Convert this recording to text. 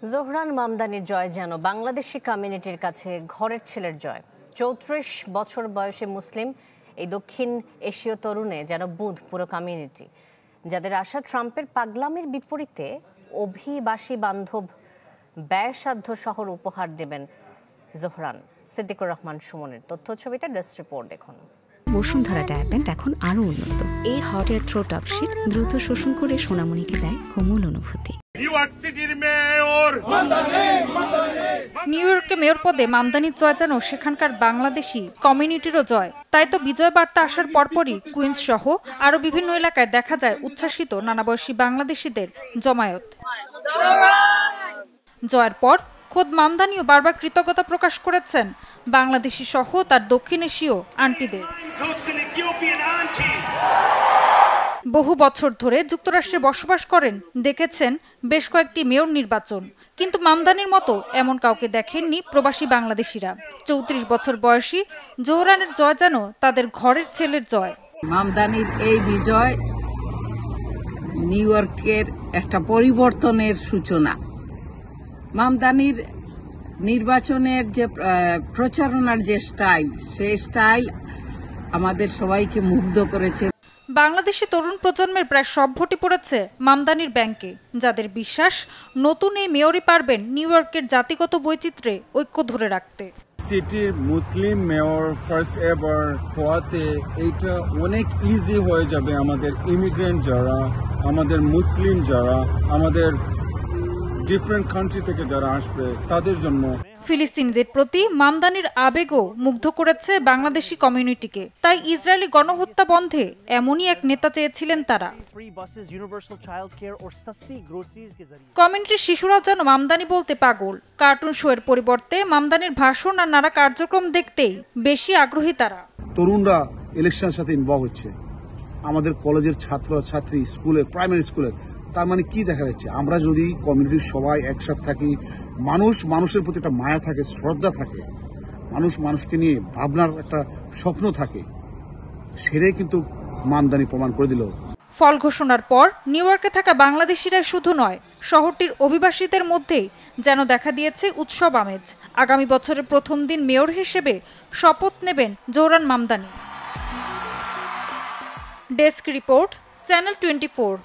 Zohran মামদানির জয় যেন বাংলাদেশি কমিউনিটির কাছে ঘরের ছেলের জয়। ৩৪ বছর বয়সী মুসলিম এই দক্ষিণ এশীয় তরুণে যেন বুঁদ পুরো কমিউনিটি, যাদের আশা ট্রাম্পের পাগলামির বিপরীতে অভিবাসী বান্ধব ব্যয়সাধ্য শহর উপহার দেবেন জোহরান। সিদ্দিকুর রহমান সুমনের তথ্য ছবিতে ডেস্ক রিপোর্ট দেখুন। বসুন্ধরা ডায়াপেন্ট এখন আরো উন্নত। এই hot air through top sheet দ্রুত শোষণ করে সোনামণিকে দেয় কোমল অনুভূতি। নিউ ইয়র্কে মেয়র পদে মামদানির জয় যেন সেখানকার বাংলাদেশি কমিউনিটিরও জয়। তাই তো বিজয় বার্তা আসার পরপরই কুইন্স সহ আরো বিভিন্ন এলাকায় দেখা যায় উচ্ছ্বাসিত নানা বয়সী বাংলাদেশিদের জমায়েত। জয়ের পর খোদ মামদানিও বারবার কৃতজ্ঞতা প্রকাশ করেছেন বাংলাদেশি সহ তার দক্ষিণ এশীয় আন্টিদের। বহু বছর ধরে যুক্তরাষ্ট্রে বসবাস করেন, দেখেছেন বেশ কয়েকটি মেয়র নির্বাচন, কিন্তু মামদানির মতো এমন কাউকে দেখেননি প্রবাসী বাংলাদেশিরা। ৩৪ বছর বয়সী জোহরানের জয় যেন তাদের ঘরের ছেলের জয়। মামদানির এই বিজয় নিউ ইয়র্কের একটা পরিবর্তনের সূচনা। মামদানির নির্বাচনের যে প্রচারণার যে স্টাইল, সেই স্টাইল আমাদের সবাইকে মুগ্ধ করেছে। বাংলাদেশি তরুণ প্রজন্মের প্রায় সব ভোটই পড়েছে মামদানির ব্যাংকে, যাদের বিশ্বাস নতুন এই মেয়রই পারবেন নিউ ইয়র্কের জাতিগত বৈচিত্র্যে ঐক্য ধরে রাখতে। সিটির মুসলিম মেয়র ফার্স্ট এভার হওয়াতে এইটা অনেক ইজি হয়ে যাবে আমাদের ইমিগ্রেন্ট যারা, আমাদের মুসলিম যারা, আমাদের ডিফারেন্ট কান্ট্রি থেকে যারা আসবে তাদের জন্য। ফিলিস্তিনিদের প্রতি মামদানির আবেগও মুগ্ধ করেছে বাংলাদেশি কমিউনিটিকে। তাই ইসরায়েলি গণহত্যা বন্ধে এমনই এক নেতা চেয়েছিলেন তারা। কমিউনিটির শিশুরা যেন মামদানি বলতে পাগল। কার্টুন শো এর পরিবর্তে মামদানির ভাষণ আর নানা কার্যক্রম দেখতেই বেশি আগ্রহী তারা। তরুণরা ইলেকশনের সাথে ইনভলভ হচ্ছে, আমাদের কলেজের ছাত্র ছাত্রী, স্কুলের, প্রাইমারি স্কুলের। তার মানে কি দেখা যাচ্ছে, আমরা যদি কমিউনিটির সবাই একসাথে থাকি, মানুষের প্রতি একটা মায়া থাকে, শ্রদ্ধা থাকে, মানুষকে নিয়ে ভাবনার একটা স্বপ্ন থাকে, সেটাই কিন্তু মামদানি প্রমাণ করে দিল। ফল ঘোষণার পর নিউ ইয়র্কে থাকা বাংলাদেশিরা শুধু নয়, শহরটির অভিবাসীদের মধ্যেই যেন দেখা দিয়েছে উৎসব আমেজ। আগামী বছরের প্রথম দিন মেয়র হিসেবে শপথ নেবেন Zohran Mamdani. Desk report, channel 24।